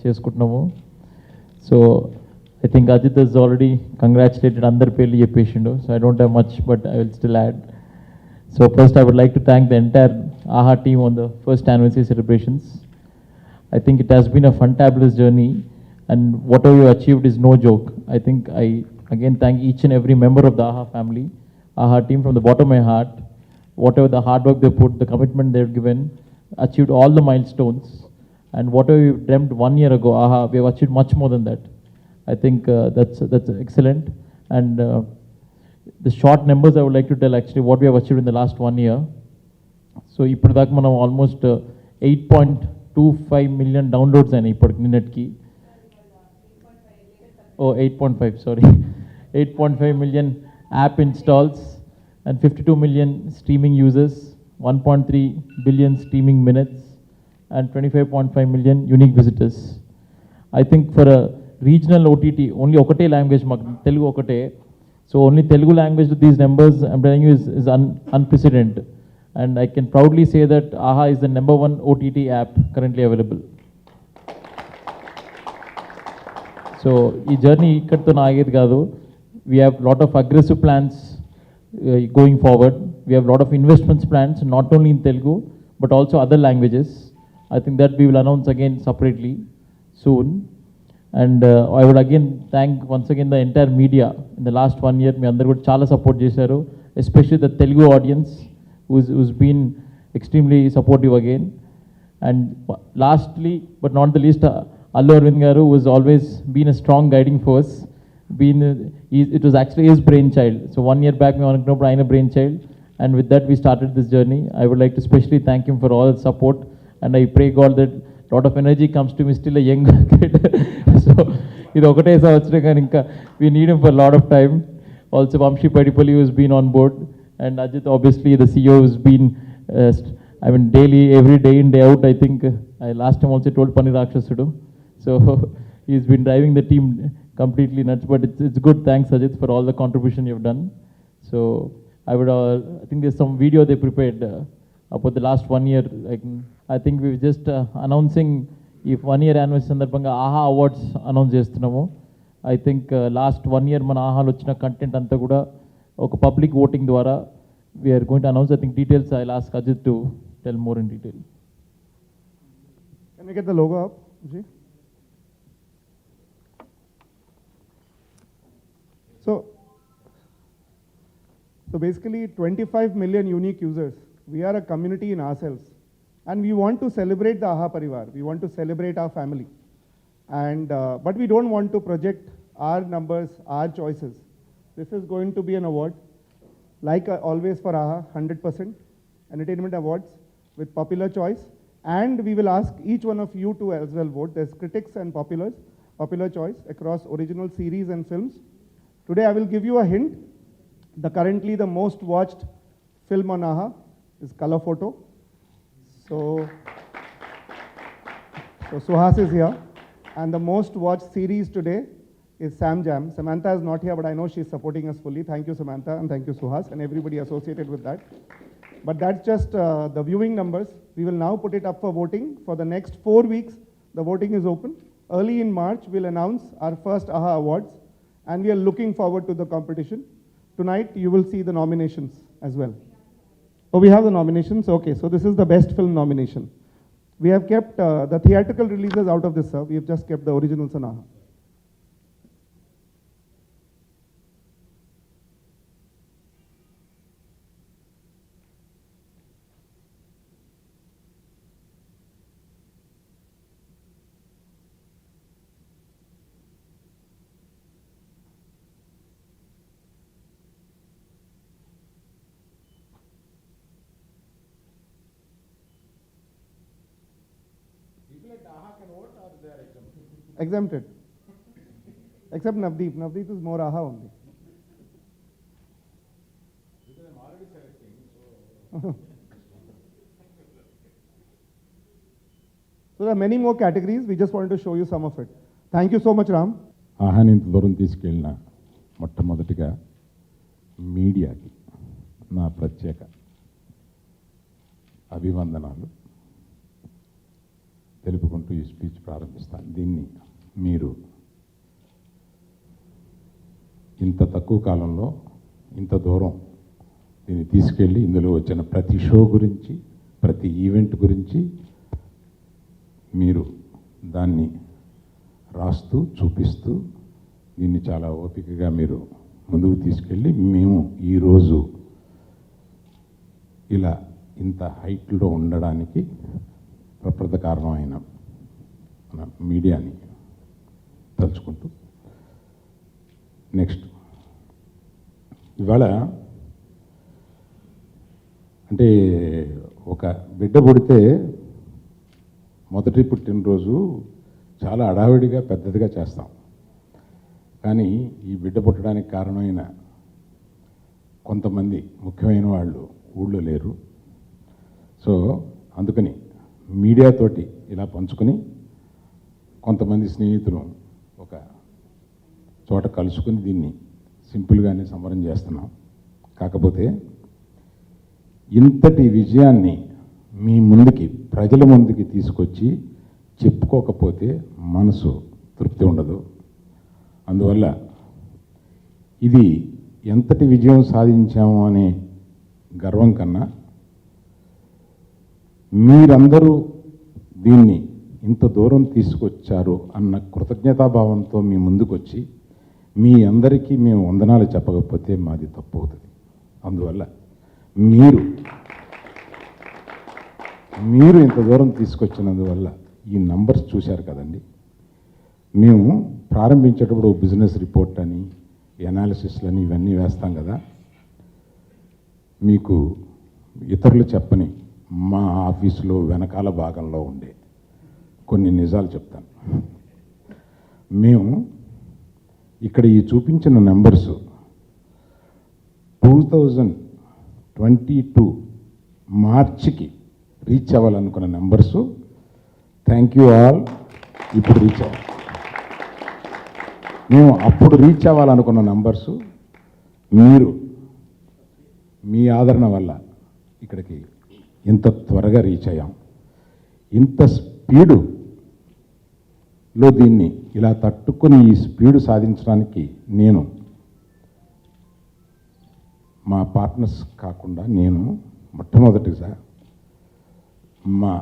చేసుకుంటున్నాము. So I think Ajit has already congratulated అందరి పేర్లు చెప్పేసిండు. So I don't have much, but I will still add. So first I would like to thank the entire AHA team on the first anniversary celebrations. I think it has been a fantabulous journey, and whatever you achieved is no joke. I think I again thank each and every member of the AHA family, AHA team from the bottom of my heart. Whatever the hard work they put, the commitment they've given, achieved all the milestones, and whatever we dreamt 1 year ago, AHA, we have achieved much more than that. I think that's excellent. And the short numbers I would like to tell actually what we have achieved in the last 1 year. So ఇప్పుడు దాకా మనం almost 8.25 million downloads అయినాయి ఇప్పుడు నిన్నటికి. 8.5 sorry 8.5 million app installs and 52 million streaming users, 1.3 billion streaming minutes and 25.5 million unique visitors. I think for a regional OTT, only ఒకటే language మాకు తెలుగు ఒకటే. So only Telugu language with these numbers I'm telling you is unprecedented. And I can proudly say that AHA is the #1 OTT app currently available. So ఈ journey ఇక్కడితో ఆగేది కాదు. We have lot of aggressive plans going forward. We have lot of investments plans not only in Telugu but also other languages. I think that we will announce again separately soon. And I would again thank once again the entire media in the last 1 year. మీ అందరూ కూడా చాలా support చేశారు, especially the Telugu audience who's been extremely supportive again. And lastly but not the least, Allu Arvind garu was always been a strong guiding force. It was actually his brainchild. So 1 year back we అనుకున్నప్పుడు ఆయన brainchild, and with that we started this journey. I would like to especially thank him for all his support, and I pray God that lot of energy comes to me, still a young kid. So ఇది ఒకటే సంవత్సరం కానీ ఇంకా we need him for a lot of time. Also Vamshi Padipalli who has been on board, and Ajit obviously the CEO who's been daily, every day in day out. I think I last time also told Pani Rakshasudu. So he's been driving the team completely nuts, but it's good. Thanks Ajit for all the contribution you've done. So I think there's some video they prepared about the last 1 year. I think we're just announcing if 1 year anniversary సందర్భంగా AHA awards announce చేస్తున్నాము. I think last 1 year మన AHAలో వచ్చిన content అంతా కూడా ఒక public voting ద్వారా we are going to announce. I think details I'll ask Ajit to tell more in detail. Can we get the logo up? So basically 25 million unique users. We are a community in ourselves, and we want to celebrate the AHA Parivar. We want to celebrate our family, and but we don't want to project our numbers, our choices. This is going to be an award, like always for AHA, 100% entertainment awards with popular choice, and we will ask each one of you to as well vote. There's critics and popular choice across original series and films. Today I will give you a hint. Currently the most watched film on AHA is Color Photo. So Suhas is here, and the most watched series today is Sam Jam. Samantha is not here, but I know she's supporting us fully. Thank you Samantha, and thank you Suhas and everybody associated with that. But that's just the viewing numbers. We will now put it up for voting. For the next 4 weeks, the voting is open. Early in March, we'll announce our first AHA Awards, and we are looking forward to the competition. Tonight, you will see the nominations as well. Oh, we have the nominations? Okay, so this is the best film nomination. We have kept the theatrical releases out of this, sir. We have just kept the originals on AHA. Exempted. Except Navdeep. Navdeep is more AHA only. Because I'm already selecting. So there are many more categories. We just wanted to show you some of it. Thank you so much, Ram. ఆహాని ఇంత దూరం తీసుకెళ్ళిన మొట్టమొదటిగా మీడియాకి నా ప్రత్యేక అభివందనాలు. తెలుపుకుంటూ ఈ స్పీచ్ ప్రారంభిస్తాను. దీన్ని మీరు ఇంత తక్కువ కాలంలో ఇంత దూరం దీన్ని తీసుకెళ్ళి ఇందులో వచ్చిన ప్రతి షో గురించి, ప్రతి ఈవెంట్ గురించి మీరు దాన్ని రాస్తూ చూపిస్తూ దీన్ని చాలా ఓపికగా మీరు ముందుకు తీసుకెళ్ళి మేము ఈరోజు ఇలా ఇంత హైట్లో ఉండడానికి ప్రప్రథ కారణమైన మన మీడియాని తలుచుకుంటూ నెక్స్ట్ ఇవాళ అంటే ఒక బిడ్డ పుడితే మొదటి పుట్టినరోజు చాలా హడావిడిగా పెద్దదిగా చేస్తాం. కానీ ఈ బిడ్డ పుట్టడానికి కారణమైన కొంతమంది ముఖ్యమైన వాళ్ళు ఊళ్ళో లేరు. సో అందుకని మీడియాతోటి ఇలా పంచుకొని కొంతమంది స్నేహితులు ఒక చోట కలుసుకుని దీన్ని సింపుల్గానే సంబరం చేస్తున్నాం. కాకపోతే ఇంతటి విజయాన్ని మీ ముందుకి, ప్రజల ముందుకి తీసుకొచ్చి చెప్పుకోకపోతే మనసు తృప్తి ఉండదు. అందువల్ల ఇది ఎంతటి విజయం సాధించాము అనే గర్వం కన్నా మీరందరూ దీన్ని ఇంత దూరం తీసుకొచ్చారు అన్న కృతజ్ఞతాభావంతో మీ ముందుకు వచ్చి మీ అందరికీ మేము వందనాలు చెప్పకపోతే మాది తప్పు అవుతుంది. అందువల్ల మీరు ఇంత దూరం తీసుకొచ్చినందువల్ల ఈ నంబర్స్ చూశారు కదండి. మేము ప్రారంభించేటప్పుడు బిజినెస్ రిపోర్ట్ అని, ఎనాలిసిస్లని ఇవన్నీ వేస్తాం కదా. మీకు ఇతరులు చెప్పని మా ఆఫీసులో వెనకాల భాగంలో ఉండే కొన్ని నిజాలు చెప్తాను. మేము ఇక్కడ ఈ చూపించిన నెంబర్స్ 2022 మార్చికి రీచ్ అవ్వాలనుకున్న నెంబర్సు, థ్యాంక్ యూ ఆల్, ఇప్పుడు రీచ్ అవ్వాలి. మేము అప్పుడు రీచ్ అవ్వాలనుకున్న నెంబర్సు మీరు మీ ఆదరణ వల్ల ఇక్కడికి ఇంత త్వరగా రీచ్ అయ్యాం. ఇంత స్పీడులో దీన్ని ఇలా తట్టుకొని ఈ స్పీడు సాధించడానికి నేను మా పార్ట్నర్స్ కాకుండా నేను మొట్టమొదటిగా మా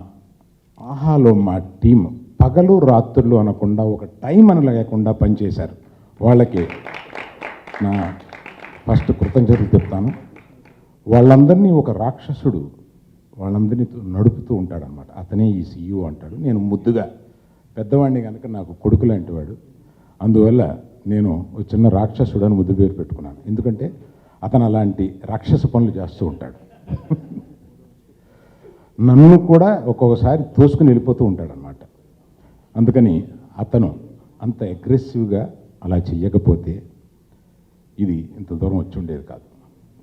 ఆహాలో మా టీం పగలు రాత్రులు అనకుండా ఒక టైం అని లేకుండా పనిచేశారు. వాళ్ళకి నా ఫస్ట్ కృతజ్ఞతలు చెప్తాను. వాళ్ళందరినీ ఒక రాక్షసుడు వాళ్ళందరినీ నడుపుతూ ఉంటాడనమాట. అతనే ఈ CEO అంటాడు. నేను ముద్దుగా పెద్దవాడిని కనుక నాకు కొడుకు లాంటి వాడు. అందువల్ల నేను ఒక చిన్న రాక్షసుడు అని ముద్దు పేరు పెట్టుకున్నాను. ఎందుకంటే అతను అలాంటి రాక్షస పనులు చేస్తూ ఉంటాడు. నన్ను కూడా ఒక్కొక్కసారి తోసుకుని వెళ్ళిపోతూ ఉంటాడనమాట. అందుకని అతను అంత అగ్రెసివ్గా అలా చెయ్యకపోతే ఇది ఇంత దూరం వచ్చి ఉండేది కాదు.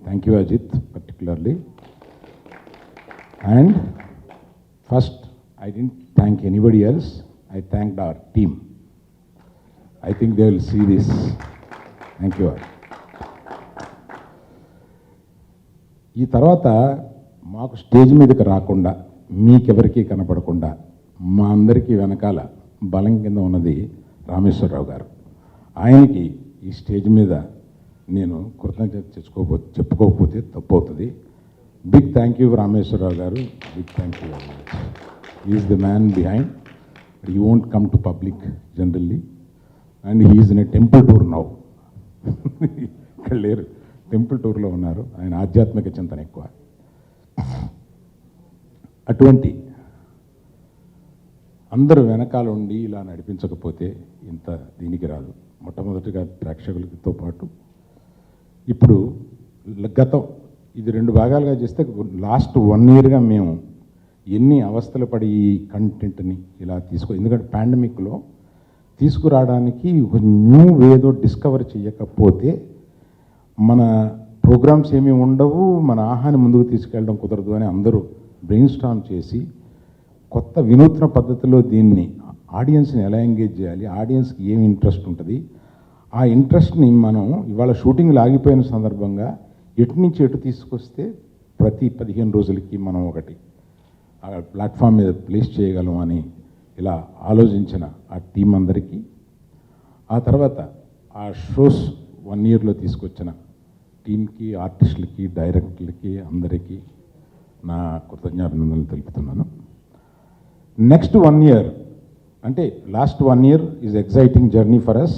Thank you Ajith particularly. And first I didn't thank anybody else, I thanked our team. I think they will see this. Thank you all. ఈ తర్వాత మాకు స్టేజ్ మీదకి రాకుండా, మీకెవరికీ కనపడకుండా మా అందరికీ వెనకాల బలం కింద ఉన్నది రామేశ్వరరావు గారు. ఆయనకి ఈ స్టేజ్ మీద నేను కృతజ్ఞత చెప్పుకోకపోతే తప్పు అవుతుంది. బిగ్ థ్యాంక్ యూ రామేశ్వరరావు గారు. Big thank you very much. Is the man behind. You won't come to public generally and he's in a temple tour now. ఇక్కడ లేరు, టెంపుల్ టూర్లో ఉన్నారు. ఆయన ఆధ్యాత్మిక చింతన ఎక్కువ. అటువంటి అందరూ వెనకాల ఉండి ఇలా నడిపించకపోతే ఇంత దీనికి రాదు. మొట్టమొదటిగా ప్రేక్షకులతో పాటు ఇప్పుడు గతం ఇది 2 భాగాలుగా చేస్తే లాస్ట్ 1 yearగా మేము ఎన్ని అవస్థలు పడి ఈ కంటెంట్ని ఇలా ఎందుకంటే పాండమిక్లో తీసుకురావడానికి ఒక న్యూ వేదో డిస్కవర్ చేయకపోతే మన ప్రోగ్రామ్స్ ఏమీ ఉండవు, మన ఆహాన్ని ముందుకు తీసుకెళ్ళడం కుదరదు అని అందరూ బ్రెయిన్ స్టార్మ్ చేసి కొత్త వినూత్న పద్ధతిలో దీన్ని ఆడియన్స్ని ఎలా ఎంగేజ్ చేయాలి, ఆడియన్స్కి ఏమి ఇంట్రెస్ట్ ఉంటుంది, ఆ ఇంట్రెస్ట్ని మనం ఇవాళ షూటింగ్లు ఆగిపోయిన సందర్భంగా ఎటు నుంచి ఎటు తీసుకొస్తే ప్రతి 15 రోజులకి మనం ఒకటి ఆ ప్లాట్ఫామ్ మీద ప్లేస్ చేయగలం అని ఇలా ఆలోచించిన ఆ టీం అందరికీ, ఆ తర్వాత ఆ షోస్ 1 ఇయర్లో తీసుకొచ్చిన టీంకి, ఆర్టిస్టులకి, డైరెక్టర్లకి అందరికీ నా కృతజ్ఞాభినందనలు తెలుపుతున్నాను. నెక్స్ట్ 1 ఇయర్ అంటే last 1 year is exciting journey for us,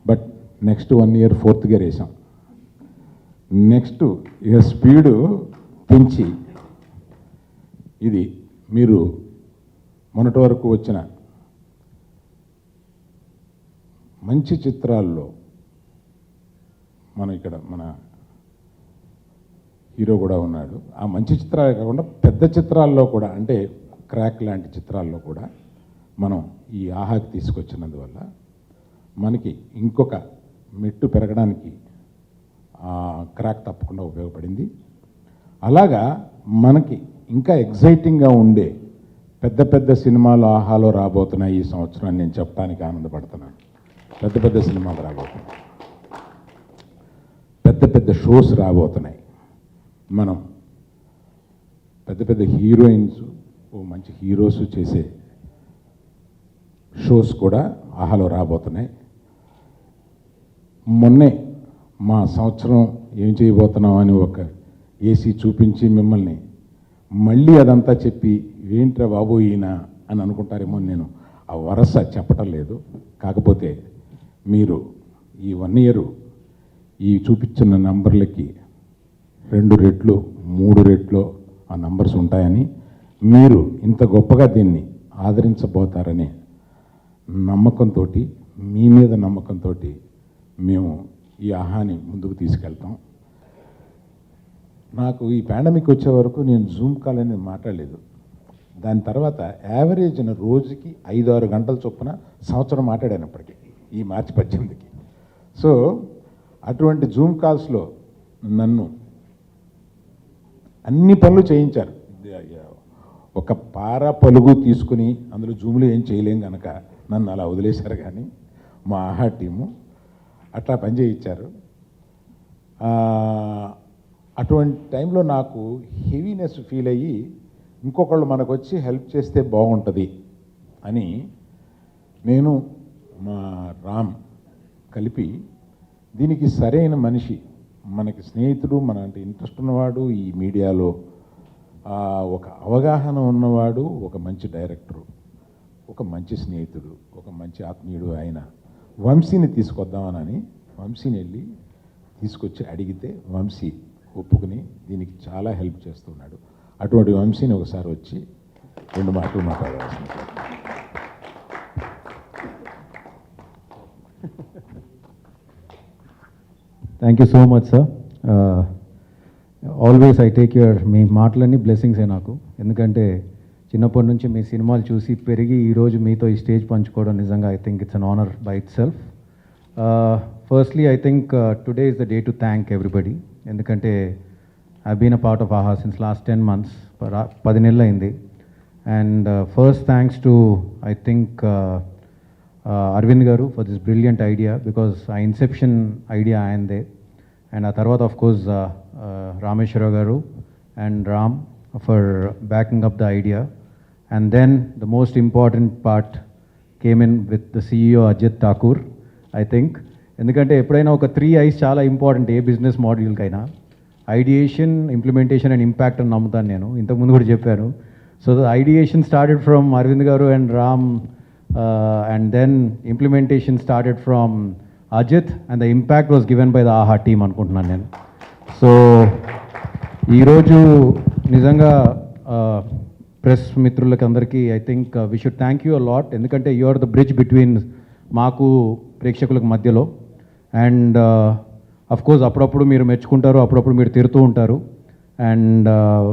but next 1 year 4th gear వేసాం. నెక్స్ట్ ఇక స్పీడు పెంచి ఇది మీరు మొన్నటి వరకు వచ్చిన మంచి చిత్రాల్లో మన హీరో కూడా ఉన్నాడు. ఆ మంచి చిత్రాలే కాకుండా పెద్ద చిత్రాల్లో కూడా, అంటే క్రాక్ లాంటి చిత్రాల్లో కూడా మనం ఈ ఆహాకి తీసుకొచ్చినందువల్ల మనకి ఇంకొక మెట్టు పెరగడానికి క్రాక్ తప్పకుండా ఉపయోగపడింది. అలాగా మనకి ఇంకా ఎగ్జైటింగ్గా ఉండే పెద్ద పెద్ద సినిమాలు ఆహాలో రాబోతున్నాయి ఈ సంవత్సరం అని నేను చెప్పడానికి ఆనందపడుతున్నాను. పెద్ద పెద్ద సినిమాలు రాబోతున్నాయి, పెద్ద పెద్ద షోస్ రాబోతున్నాయి. మనం పెద్ద పెద్ద హీరోయిన్స్, మంచి హీరోస్ చేసే షోస్ కూడా ఆహాలో రాబోతున్నాయి. మొన్నే మా సంవత్సరం ఏం చేయబోతున్నాం అని ఒక ఏసీ చూపించి మిమ్మల్ని మళ్ళీ అదంతా చెప్పి ఏంట్రా బాబు ఈయన అని అనుకుంటారేమో. నేను ఆ వరస చెప్పటం లేదు. కాకపోతే మీరు ఈ 1 ఇయర్ ఈ చూపించిన నంబర్లకి 2 రెట్లు 3 రెట్లు ఆ నంబర్స్ ఉంటాయని, మీరు ఇంత గొప్పగా దీన్ని ఆదరించబోతారనే నమ్మకంతో, మీ మీద నమ్మకంతో మేము ఈ ఆహాని ముందుకు తీసుకెళ్తాం. నాకు ఈ పాండమిక్ వచ్చే వరకు నేను జూమ్ కాల్ అనేది మాట్లాడలేదు. దాని తర్వాత యావరేజ్న రోజుకి 5-6 గంటల చొప్పున సంవత్సరం మాట్లాడానప్పటికీ ఈ మార్చి 18కి. సో అటువంటి జూమ్ కాల్స్లో నన్ను అన్ని పనులు చేయించారు. ఒక పార పలుగు తీసుకుని అందులో జూమ్లో ఏం చేయలేం కనుక నన్ను అలా వదిలేశారు. కానీ మా ఆహా టీము అట్లా పని చేయించారు. అటువంటి టైంలో నాకు హెవీనెస్ ఫీల్ అయ్యి ఇంకొకళ్ళు మనకు వచ్చి హెల్ప్ చేస్తే బాగుంటుంది అని నేను మా రామ్ కలిపి దీనికి సరైన మనిషి, మనకి స్నేహితుడు, మన అంటే ఇంట్రెస్ట్ ఉన్నవాడు, ఈ మీడియాలో ఒక అవగాహన ఉన్నవాడు, ఒక మంచి డైరెక్టరు, ఒక మంచి స్నేహితుడు, ఒక మంచి ఆత్మీయుడు అయిన వంశీని తీసుకొద్దామని వంశీని వెళ్ళి తీసుకొచ్చి అడిగితే వంశీ ఒప్పుకుని దీనికి చాలా హెల్ప్ చేస్తున్నాడు. అటువంటి వంశీని ఒకసారి వచ్చి 2 మాటలు మాట్లాడాల్సింది. Thank you so much sir. Always I take your, మీ మాటలన్నీ బ్లెస్సింగ్సే నాకు. ఎందుకంటే చిన్నప్పటి నుంచి మీ సినిమాలు చూసి పెరిగి ఈరోజు మీతో ఈ స్టేజ్ పంచుకోవడం నిజంగా I think it's an honour by itself. Firstly I think today is the day to thank everybody. ఎందుకంటే I been a part of Aha since last 10 months, 10 నెలలు అయింది. And first thanks to I think Aravind గారు for this brilliant idea, because uh inception idea ఆయనదే. And ఆ తర్వాత of course Rameshwara Rao గారు and Ram for backing up the idea. And then the most important part came in with the CEO Ajith Thakur I think. ఎందుకంటే ఎప్పుడైనా ఒక 3 I's చాలా important ఏ business మోడల్కైనా: ఐడియేషన్, ఇంప్లిమెంటేషన్ అండ్ ఇంపాక్ట్ అని నమ్ముతాను నేను. ఇంతకుముందు కూడా చెప్పాను. So the ideation started from Aravind garu and Ram, and then implementation started from Ajith, and the impact was given by the Aha team అనుకుంటున్నాను నేను. సో ఈరోజు నిజంగా ప్రెస్ మిత్రులకి అందరికీ I think we should thank you a lot. ఎందుకంటే you are the bridge between మాకు ప్రేక్షకులకు మధ్యలో. అండ్ అఫ్ కోర్స్ అప్పుడప్పుడు మీరు మెచ్చుకుంటారు, అప్పుడప్పుడు మీరు తిడుతూ ఉంటారు. And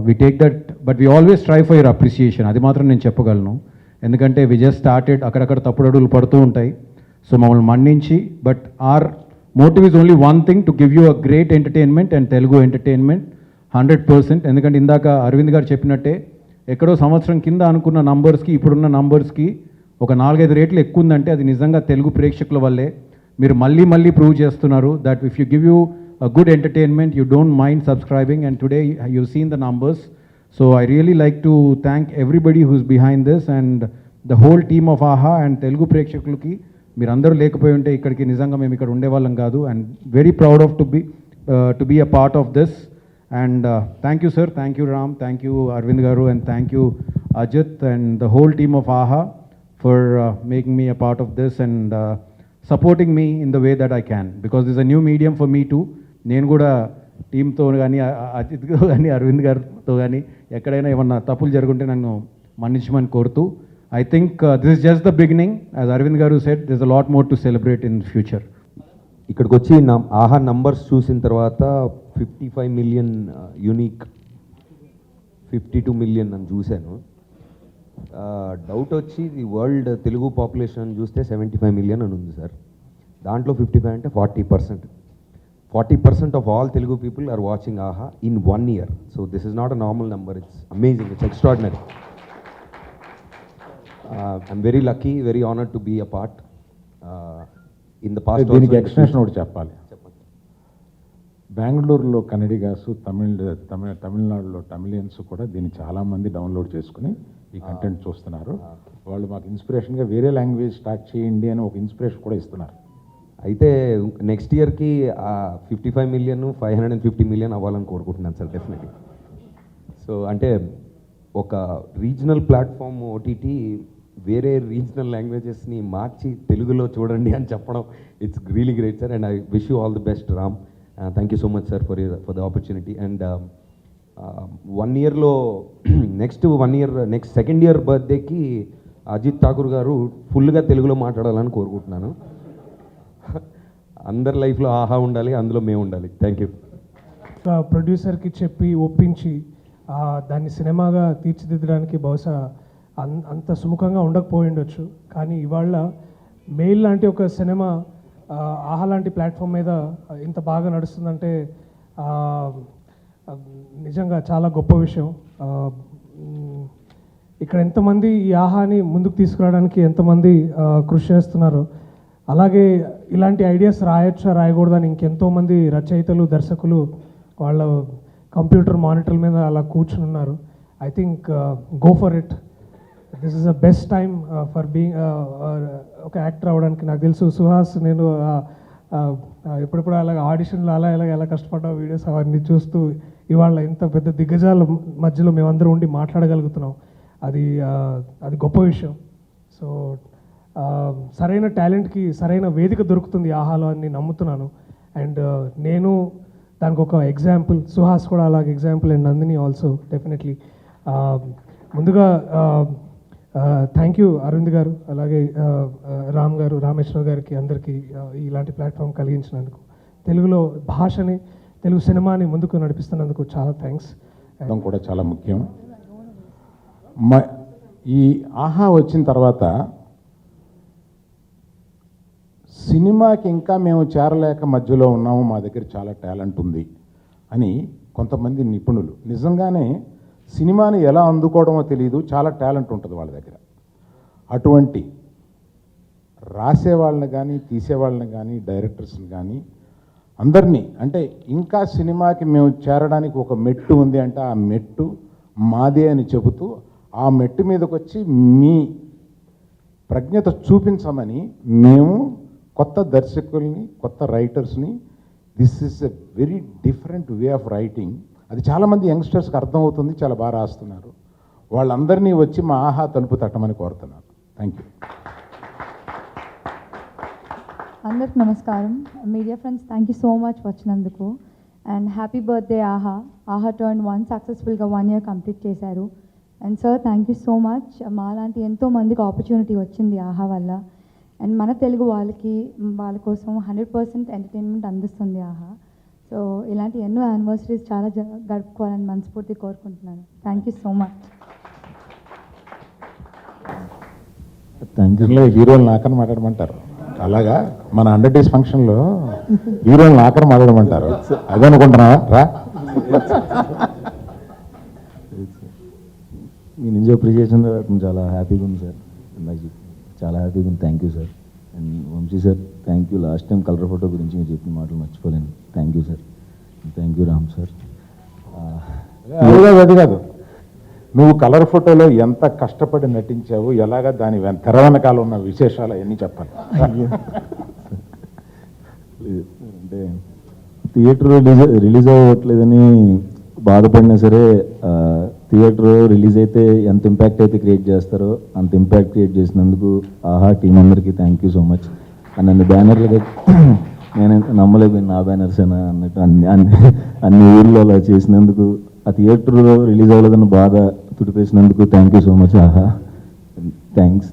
we take that, but we always try for your appreciation. అది మాత్రం నేను చెప్పగలను. ఎందుకంటే వి జస్ట్ స్టార్టెడ్, అక్కడక్కడ తప్పుడు అడుగులు పడుతూ ఉంటాయి. సో మమ్మల్ని మన్నించి, but our motive is only one thing, to give you a great entertainment and Telugu entertainment 100%. ఎందుకంటే ఇందాక అరవింద్ గారు చెప్పినట్టే ఎక్కడో సంవత్సరం కింద అనుకున్న నంబర్స్కి ఇప్పుడున్న నంబర్స్కి ఒక 4-5 రెట్లు ఎక్కువ ఉందంటే అది నిజంగా తెలుగు ప్రేక్షకుల వల్లే. మీరు మళ్ళీ మళ్ళీ ప్రూవ్ చేస్తున్నారు that if you give you a good entertainment you don't mind subscribing. And today you seen the numbers. So I really like to thank everybody who's behind this. And the whole team of Aha and Telugu ప్రేక్షకులకి మీరందరూ లేకపోయి ఉంటే ఇక్కడికి నిజంగా మేము ఇక్కడ ఉండేవాళ్ళం కాదు. And very proud of to be a part of this. And thank you sir, thank you Ram, thank you Aravind garu, and thank you Ajith and the whole team of Aha for making me a part of this and supporting me in the way that I can, because this a new medium for me too. నేను కూడా టీంతో కానీ అజిత్తో కానీ అరవింద్ గారితో కానీ ఎక్కడైనా ఏమన్నా తప్పులు జరుగుంటే నన్ను మన్నించమని కోరుతూ, I think this is just the beginning. As Arvind Garu said, there's a lot more to celebrate in the future. ఇక్కడికి వచ్చి ఆహా నంబర్స్ చూసిన తర్వాత 55 మిలియన్ యూనిక్, 52 మిలియన్ అని చూశాను. డౌట్ వచ్చి ది వరల్డ్ తెలుగు పాపులేషన్ చూస్తే 75 మిలియన్ అని ఉంది సార్. దాంట్లో 55 అంటే 40%. 40% of all Telugu people are watching Aha in 1 year. So this is not a normal number. It's amazing, it's extraordinary. I'm very lucky, very honored to be a part. In the past దీనికి extension ఒకటి చెప్పాలి. బెంగళూరులో కన్నడిగాసు, తమిళనాడులో Tamilians కూడా దీన్ని చాలామంది download చేసుకుని ఈ కంటెంట్ చూస్తున్నారు. వాళ్ళు మాకు ఇన్స్పిరేషన్గా వేరే లాంగ్వేజ్ స్టార్ట్ చేయండి అని ఒక ఇన్స్పిరేషన్ కూడా ఇస్తున్నారు. అయితే నెక్స్ట్ ఇయర్కి 55 మిలియన్ 550 మిలియన్ అవ్వాలని కోరుకుంటున్నాను సార్, డెఫినెట్లీ. సో అంటే ఒక రీజనల్ ప్లాట్ఫామ్ ఓటీటీ వేరే రీజనల్ లాంగ్వేజెస్ని మార్చి తెలుగులో చూడండి అని చెప్పడం, it's really great sir. And I wish you all the best Ram. Thank you so much sir for the opportunity. And 1 yearలో నెక్స్ట్ సెకండ్ ఇయర్ బర్త్డేకి అజిత్ ఠాకూర్ గారు ఫుల్గా తెలుగులో మాట్లాడాలని కోరుకుంటున్నాను. అందరి లైఫ్లో ఆహా ఉండాలి, అందులో మేము ఉండాలి. Thank you. ప్రొడ్యూసర్కి చెప్పి ఒప్పించి దాన్ని సినిమాగా తీర్చిదిద్దడానికి బహుశా అంత సుముఖంగా ఉండకపోయి ఉండొచ్చు. కానీ ఇవాళ మెయిల్ లాంటి ఒక సినిమా ఆహా లాంటి ప్లాట్ఫామ్ మీద ఇంత బాగా నడుస్తుందంటే నిజంగా చాలా గొప్ప విషయం. ఇక్కడ ఎంతమంది ఈ ఆహాని ముందుకు తీసుకురావడానికి ఎంతమంది కృషి చేస్తున్నారు. అలాగే ఇలాంటి ఐడియాస్ రాయొచ్చా రాయకూడదని ఇంకెంతోమంది రచయితలు, దర్శకులు వాళ్ళ కంప్యూటర్ మానిటర్ల మీద అలా కూర్చుని ఉన్నారు. I think go for it. This is the best time for being ఒక యాక్టర్ అవ్వడానికి. నాకు తెలుసు సుహాస్, నేను ఎప్పుడెప్పుడు అలాగ ఆడిషన్లు ఎలా కష్టపడ్డా వీడియోస్ అవన్నీ చూస్తూ ఇవాళ ఇంత పెద్ద దిగ్గజాల మధ్యలో మేమందరం ఉండి మాట్లాడగలుగుతున్నాం. అది గొప్ప విషయం. సో సరైన టాలెంట్కి సరైన వేదిక దొరుకుతుంది ఆహాలో అని నేను నమ్ముతున్నాను. అండ్ నేను దానికి ఒక ఎగ్జాంపుల్, సుహాస్ కూడా అలాగే example, and Nandini also definitely. ముందుగా థ్యాంక్ యూ అరవింద్ గారు, అలాగే రామ్ గారు, రామేశ్వర గారికి, అందరికీ ఇలాంటి ప్లాట్ఫామ్ కలిగించినందుకు, తెలుగులో భాషని, తెలుగు సినిమాని ముందుకు నడిపిస్తున్నందుకు చాలా థ్యాంక్స్. కూడా చాలా ముఖ్యం. ఈ ఆహా వచ్చిన తర్వాత సినిమాకి ఇంకా మేము చేరలేక మధ్యలో ఉన్నాము, మా దగ్గర చాలా టాలెంట్ ఉంది అని కొంతమంది నిపుణులు, నిజంగానే సినిమాని ఎలా అందుకోవడమో తెలియదు, చాలా టాలెంట్ ఉంటుంది వాళ్ళ దగ్గర. అటువంటి రాసేవాళ్ళని కానీ, తీసేవాళ్ళని కానీ, డైరెక్టర్స్ని కానీ అందరినీ, అంటే ఇంకా సినిమాకి మేము చేరడానికి ఒక మెట్టు ఉంది అంటే ఆ మెట్టు మాదే అని చెబుతూ ఆ మెట్టు మీదకి వచ్చి మీ ప్రజ్ఞత చూపించమని మేము కొత్త దర్శకుల్ని, కొత్త రైటర్స్ని, this is a very different way of writing, అది చాలామంది యంగ్స్టర్స్కి అర్థమవుతుంది, చాలా బాగా రాస్తున్నారు, వాళ్ళందరినీ వచ్చి మా ఆహా తలుపు తట్టమని కోరుతున్నాను. Thank you. అందరికి నమస్కారం. Media friends, thank you so much వచ్చినందుకు. అండ్ హ్యాపీ బర్త్డే ఆహా. ఆహా టర్న్ 1 సక్సెస్ఫుల్గా 1 year కంప్లీట్ చేశారు. And sir, thank you so much. మాలాంటి ఎంతో మందికి ఆపర్చునిటీ వచ్చింది ఆహా వల్ల. అండ్ మన తెలుగు వాళ్ళ కోసం 100% ఎంటర్టైన్మెంట్ అందిస్తుంది ఆహా. సో ఇలాంటి ఎన్నో యానివర్సరీస్ చాలా గడుపుకోవాలని మనస్ఫూర్తి కోరుకుంటున్నాను. Thank you so much. Thank you. హీరోలు నాకని మాట్లాడమంటారు, అలాగా మన 100 days ఫంక్షన్లో హీరోలు నాకని మాట్లాడమంటారు, అదే అనుకుంటున్నావా రా. మీ నుంచి అప్రిషియేషన్ చాలా హ్యాపీగా ఉంది సార్, నాకు చాలా హ్యాపీగా ఉంది. Thank you sir. And Vamsi sir, thank you. Last time colour photo గురించి మీరు చెప్పిన మాటలు మర్చిపోలేను. Thank you sir. Thank you Ram sir. అది కాదు, నువ్వు కలర్ ఫోటోలో ఎంత కష్టపడి నటించావు, ఎలాగా దాని తెర వెనకాల ఉన్న విశేషాలు అవన్నీ చెప్పాలి. అంటే థియేటర్ రిలీజ్ అవ్వట్లేదని బాధపడినా సరే థియేటర్ రిలీజ్ అయితే ఎంత ఇంపాక్ట్ అయితే క్రియేట్ చేస్తారో అంత ఇంపాక్ట్ క్రియేట్ చేసినందుకు ఆహా టీం అందరికీ thank you so much. And అన్ని బ్యానర్లు నేను నమ్మలేకపోయింది నా బ్యానర్స్ అయినా అన్నట్టు అన్ని ఊళ్ళో అలా చేసినందుకు, ఆ థియేటర్లో రిలీజ్ అవ్వలేదన్న బాధ తుడిపేసినందుకు థ్యాంక్ యూ సో మచ్ ఆహా. థ్యాంక్స్.